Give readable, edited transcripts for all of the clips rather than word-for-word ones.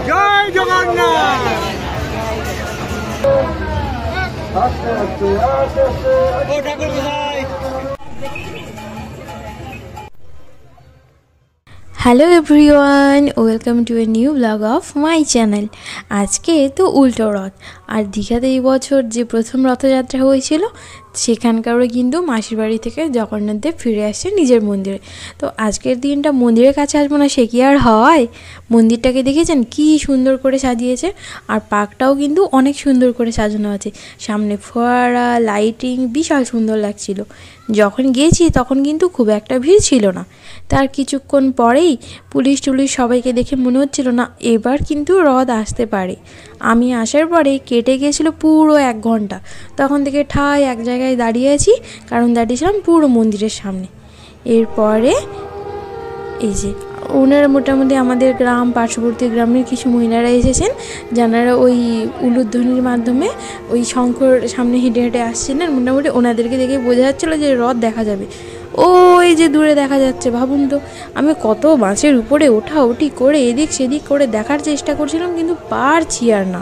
জয় জগন্নাথ। ও ঠাকুর মশাই। Hello everyone, welcome to a new blog of my channel. আজকে তো উল্টো রথ, আর দীঘাতে এই বছর যে প্রথম রথযাত্রা হয়েছিল সেখানকারও কিন্তু মাসির বাড়ি থেকে জগন্নাথদেব ফিরে আসছে নিজের মন্দিরে। তো আজকের দিনটা মন্দিরের কাছে আসবো না সে কি আর হয়। মন্দিরটাকে দেখেছেন কি সুন্দর করে সাজিয়েছে, আর পার্কটাও কিন্তু অনেক সুন্দর করে সাজানো আছে। সামনে ফোয়ারা, লাইটিং বিশাল সুন্দর লাগছিল। যখন গিয়েছি তখন কিন্তু খুব একটা ভিড় ছিল না। তার কিছুক্ষণ পরেই পুলিশ টুলিশ সবাইকে দেখে মনে হচ্ছিল না এবার কিন্তু রথ আসতে পারে। আমি আসার পরে কেটে গিয়েছিল পুরো 1 ঘন্টা। তখন থেকে ঠায় এক জায়গায় দাঁড়িয়ে আছি, কারণ দাঁড়িয়েছিলাম পুরো মন্দিরের সামনে। এরপরে এই যে ওনারা মোটামুটি আমাদের গ্রাম, পার্শ্ববর্তী গ্রামের কিছু মহিলারা এসেছেন, যারা ওই উলুধ্বনির মাধ্যমে ওই শঙ্কর সামনে হেঁটে হেঁটে আসছিলেন। মোটামুটি ওনাদেরকে দেখে বোঝা যাচ্ছিলো যে রথ দেখা যাবে। ওই যে দূরে দেখা যাচ্ছে, ভাবুন তো আমি কত বাসের উপরে ওঠাউঠি করে এদিক সেদিক করে দেখার চেষ্টা করছিলাম, কিন্তু পারছি আর না।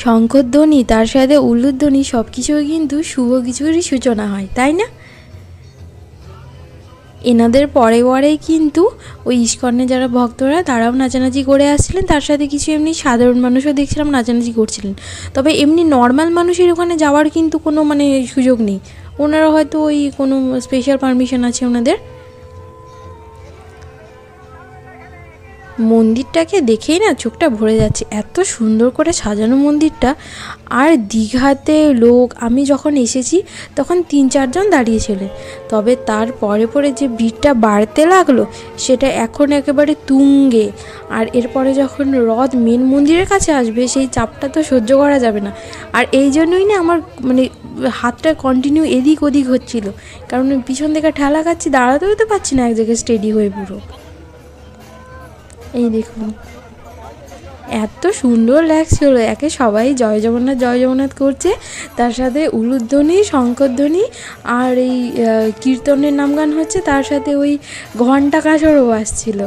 শঙ্করধ্বনি তার সাথে উলুধ্বনি সব কিছুই কিন্তু শুভ কিছুরই সূচনা হয়, তাই না? এনাদের পরে পরেই কিন্তু ওই ইস্কনে যারা ভক্তরা তারাও নাচানাচি করে আসছিলেন, তার সাথে কিছু এমনি সাধারণ মানুষও দেখছিলাম নাচানাচি করছিলেন। তবে এমনি নর্মাল মানুষের ওখানে যাওয়ার কিন্তু কোনো সুযোগ নেই। ওনারা হয়তো ওই কোনো স্পেশাল পারমিশন আছে ওনাদের। মন্দিরটাকে দেখেই না চোখটা ভরে যাচ্ছে, এত সুন্দর করে সাজানো মন্দিরটা। আর দীঘাতে লোক, আমি যখন এসেছি তখন 3-4 জন দাঁড়িয়েছিলেন, তবে তার পরে পরে যে ভিড়টা বাড়তে লাগলো সেটা এখন একেবারে তুঙ্গে। আর এরপরে যখন রথ মেন মন্দিরের কাছে আসবে সেই চাপটা তো সহ্য করা যাবে না। আর এই জন্যই না আমার হাতটা কন্টিনিউ এদিক ওদিক হচ্ছিল, কারণ পিছন থেকে ঠেলা খাচ্ছি, দাঁড়াতেও তো পারছি না এক জায়গায় স্টেডি হয়ে পুরো। এই দেখুন এত সুন্দর লাগছিল, একে সবাই জয় জগন্নাথ জয় জগন্নাথ করছে, তার সাথে উলুধ্বনি, শঙ্করধ্বনি আর এই কীর্তনের নাম গান হচ্ছে, তার সাথে ওই ঘণ্টা কাঁসরও আসছিল।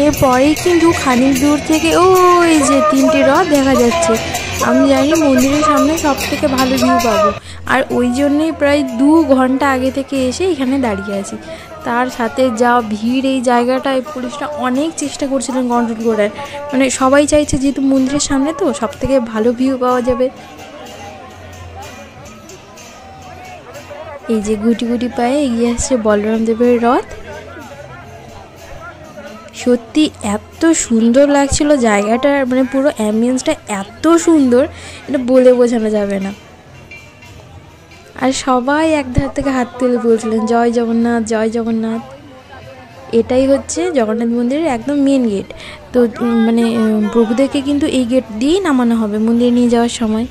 এরপরেই কিন্তু খানিক দূর থেকে ওই যে 3টে রথ দেখা যাচ্ছে। আমি জানি মন্দিরের সামনে সব থেকে ভালো ভিউ পাবো, আর ওই জন্যেই প্রায় 2 ঘন্টা আগে থেকে এসে এখানে দাঁড়িয়ে আছি। তার সাথে যা ভিড় এই জায়গাটায়, পুলিশরা অনেক চেষ্টা করছিলেন কন্ট্রোল করার। সবাই চাইছে যেহেতু মন্দিরের সামনে তো সব থেকে ভালো ভিউ পাওয়া যাবে। এই যে গুটি গুটি পায়ে এগিয়ে আসছে বলরাম দেবের রথ। সত্যি এত সুন্দর লাগছিল জায়গাটার, পুরো অ্যাম্বিয়েন্সটা এত সুন্দর, এটা বলে বোঝানো যাবে না। আর সবাই এক ধার থেকে হাত তুলে বলছিলেন জয় জগন্নাথ জয় জগন্নাথ। এটাই হচ্ছে জগন্নাথ মন্দিরের একদম মেন গেট। তো প্রভুদেরকে কিন্তু এই গেট দিয়েই নামানো হবে মন্দিরে নিয়ে যাওয়ার সময়।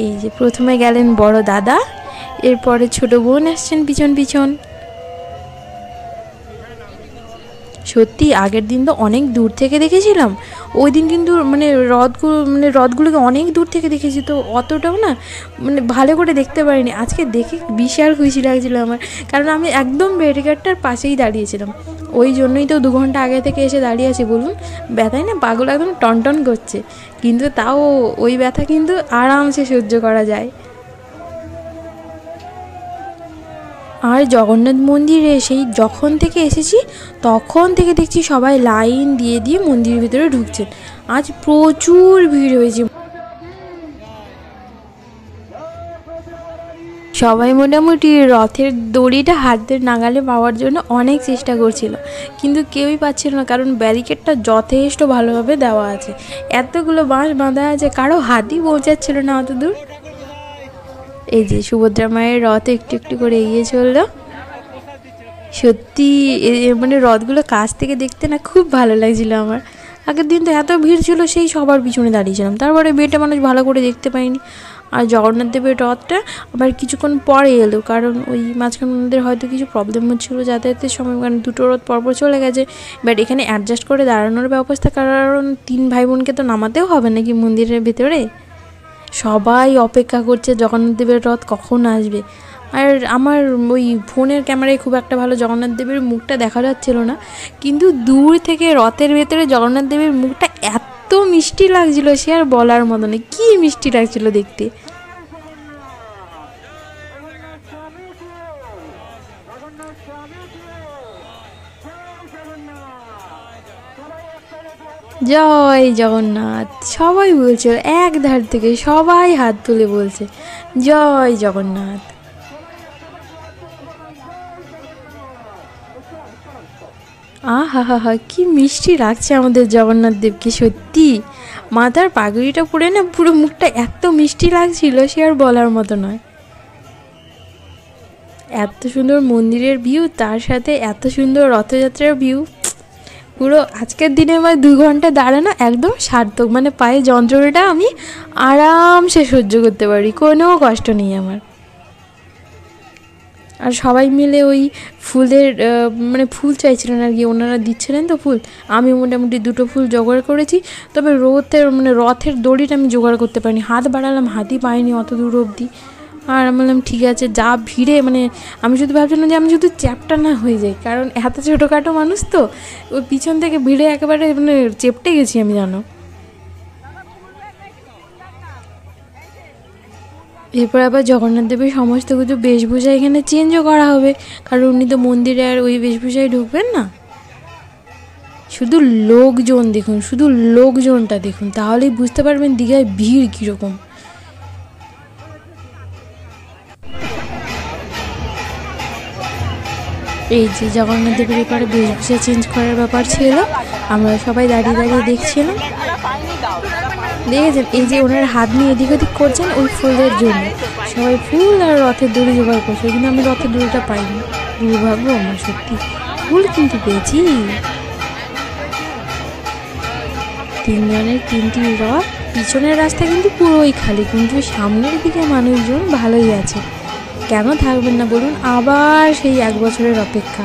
এই যে প্রথমে গেলেন বড় দাদা, এরপরে ছোট বোন আসছেন পিছন পিছন। সত্যি আগের দিন তো অনেক দূর থেকে দেখেছিলাম, ওই দিন কিন্তু রথগুলোকে অনেক দূর থেকে দেখেছি, তো অতটাও না ভালো করে দেখতে পারিনি। আজকে দেখে বিশাল খুশি লাগছিল আমার, কারণ আমি একদম ব্যারিকেডটার পাশেই দাঁড়িয়েছিলাম। ওই জন্যই তো 2 ঘন্টা আগে থেকে এসে দাঁড়িয়ে আছি। বলুন, ব্যথায় না পাগল একদম টনটন করছে, কিন্তু তাও ওই ব্যথা কিন্তু আরামসে সহ্য করা যায়। আর জগন্নাথ মন্দিরে সেই যখন থেকে এসেছি তখন থেকে দেখছি সবাই লাইন দিয়ে দিয়ে মন্দিরের ভিতরে ঢুকছেন। আজ প্রচুর ভিড় হয়েছে। সবাই মোটামুটি রথের দড়িটা হাতের নাগালে পাওয়ার জন্য অনেক চেষ্টা করছিল, কিন্তু কেউই পাচ্ছিল না, কারণ ব্যারিকেডটা যথেষ্ট ভালোভাবে দেওয়া আছে। এতগুলো বাঁশ বাঁধা আছে, কারো হাতই পৌঁছাচ্ছিল না অত দূর। এই যে সুভদ্রা মায়ের রথ একটু একটু করে এগিয়ে চললো। সত্যি মানে রথগুলো কাছ থেকে দেখতে না খুব ভালো লাগছিল আমার। আগের দিন তো এত ভিড় ছিল, সেই সবার পিছনে দাঁড়িয়েছিলাম, তারপরে মেয়েটা মানুষ ভালো করে দেখতে পাইনি। আর জগন্নাথ দেবের রথটা আবার কিছুক্ষণ পরে এলো, কারণ ওই মাঝখানে ওনাদের হয়তো কিছু প্রবলেম হচ্ছিলো যাতায়াতের সময়, কারণ দুটো রথ পরপর চলে গেছে। বাট এখানে অ্যাডজাস্ট করে দাঁড়ানোর ব্যবস্থা, কারণ 3 ভাই বোনকে তো নামাতেও হবে নাকি মন্দিরের ভেতরে। সবাই অপেক্ষা করছে জগন্নাথ দেবের রথ কখন আসবে। আর আমার ওই ফোনের ক্যামেরায় খুব একটা ভালো জগন্নাথ দেবের মুখটা দেখা যাচ্ছিল না, কিন্তু দূর থেকে রথের ভেতরে জগন্নাথ দেবের মুখটা এত মিষ্টি লাগছিল, সে আর বলার মতো নয়, কী মিষ্টি লাগছিল দেখতে। জয় জগন্নাথ সবাই বলছে, এক ধার থেকে সবাই হাত তুলে বলছে জয় জগন্নাথ। আহা হা হা, কি মিষ্টি লাগছে আমাদের জগন্নাথ দেবকে। সত্যি মাথার পাগড়িটা পরে না পুরো মুখটা এত মিষ্টি লাগছিল, সে আর বলার মতো নয়। এত সুন্দর মন্দিরের ভিউ, তার সাথে এত সুন্দর রথযাত্রার ভিউ, পুরো আজকের দিনে আমার 2 ঘন্টা দাঁড়ানো একদম সার্থক। মানে পায়ে যন্ত্রণাটা আমি আরামসে সহ্য করতে পারি, কোনো কষ্ট নেই আমার। আর সবাই মিলে ওই ফুলের মানে ফুল চাইছিলেন আর কি, ওনারা দিচ্ছিলেন তো ফুল। আমি মোটামুটি 2টো ফুল জোগাড় করেছি, তবে রথের দড়িটা আমি জোগাড় করতে পারিনি, হাত বাড়ালাম হাতই পাইনি অত দূর অবধি। আর আমি বললাম ঠিক আছে, যা ভিড়ে মানে আমি শুধু ভাবছিলাম যে আমি শুধু চ্যাপটা না হয়ে যাই, কারণ এত ছোটোখাটো মানুষ তো, ওই পিছন থেকে ভিড়ে একেবারে মানে চেপটে গেছি আমি, জানো। এরপর আবার জগন্নাথ দেবের সমস্ত কিছু বেশভূষা এখানে চেঞ্জও করা হবে, কারণ উনি তো মন্দিরে আর ওই বেশভূষায় ঢুকবেন না। শুধু লোকজন দেখুন, শুধু লোকজনটা দেখুন, তাহলেই বুঝতে পারবেন দীঘায় ভিড় কীরকম। এই যে জগন্নাথ দেবের এবারে বেশভূষা চেঞ্জ করার ব্যাপার ছিল, আমরা সবাই দাঁড়িয়ে দাঁড়িয়ে দেখছিলাম। দেখেছেন এই যে ওনার হাত নিয়ে এদিক ওদিক করছেন ওই ফুলের জন্য, সবাই ফুল আর রথের দড়ি জোগাড় করছে, কিন্তু আমি রথের দড়িটা পাইনি, দুর্ভাগ্য আমার সত্যি। ফুল কিন্তু পেয়েছি। 3 জনের 3টি রথ, পিছনের রাস্তা কিন্তু পুরোই খালি, কিন্তু সামনের দিকে মানুষজন ভালোই আছে। কেন থাকবেন না বলুন, আবার সেই 1 বছরের অপেক্ষা।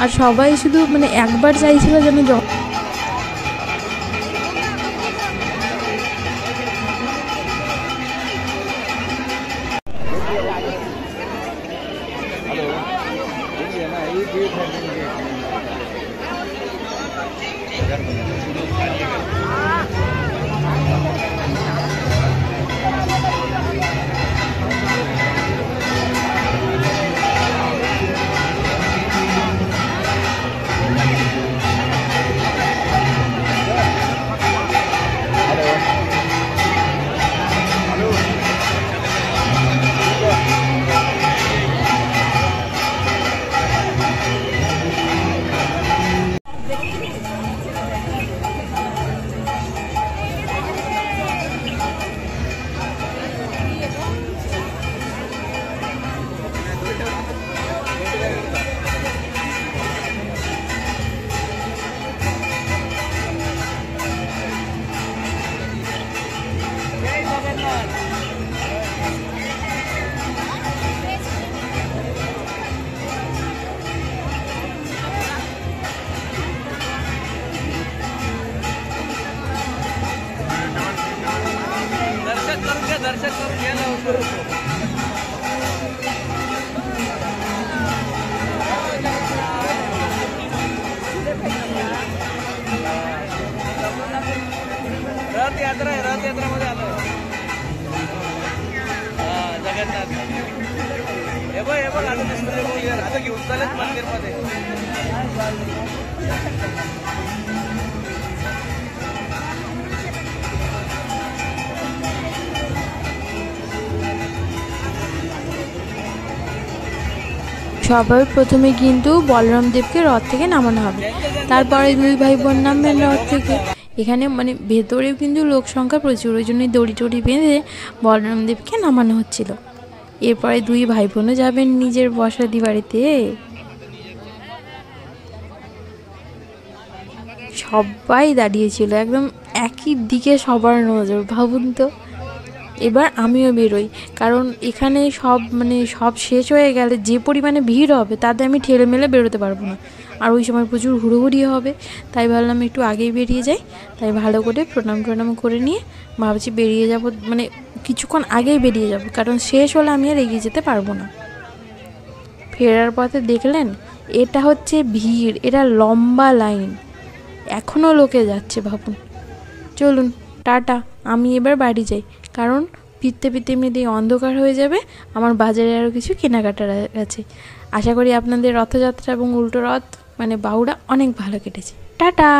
আর সবাই শুধু মানে একবার চাইছিল যেন दर्शक करून घ्या लवकर. रथयात्रा आहे, रथयात्रामध्ये आलोय. जगन्नाथ हे बघ आता दिसतोय, आता घेऊन चालत मंदिरमध्ये. সবার প্রথমে কিন্তু বলরাম দেবকে রথ থেকে নামানো হবে, তারপরে 2 ভাই বোন নামবেন রথ থেকে। এখানে মানে ভেতরেও কিন্তু লোক সংখ্যা প্রচুর, ওই জন্যই দড়ি টড়ি বেঁধে বলরাম দেবকে নামানো হচ্ছিল। এরপরে 2 ভাই বোনও যাবেন নিজের বসাদি বাড়িতে। সবাই দাঁড়িয়েছিল, একদম একই দিকে সবার নজর, ভাবুন তো। এবার আমিও বেরোই, কারণ এখানে সব শেষ হয়ে গেলে যে পরিমাণে ভিড় হবে তাতে আমি ঠেলে মেলে বেরোতে পারবো না, আর ওই সময় প্রচুর হুড়োহুড়ি হবে। তাই ভাবলাম একটু আগেই বেরিয়ে যাই। তাই ভালো করে প্রণাম করে নিয়ে ভাবছি বেরিয়ে যাব, কিছুক্ষণ আগেই বেরিয়ে যাব, কারণ শেষ হলে আমি আর এগিয়ে যেতে পারবো না। ফেরার পথে দেখলেন এটা হচ্ছে ভিড়, এটা লম্বা লাইন, এখনও লোকে যাচ্ছে, ভাবুন। চলুন টাটা, আমি এবার বাড়ি যাই, কারণ ফিরতে এমনিতেই অন্ধকার হয়ে যাবে, আমার বাজারে আরও কিছু কেনাকাটার আছে। আশা করি আপনাদের রথযাত্রা এবং উল্টো রথ বাহুড়া অনেক ভালো কেটেছে। টাটা।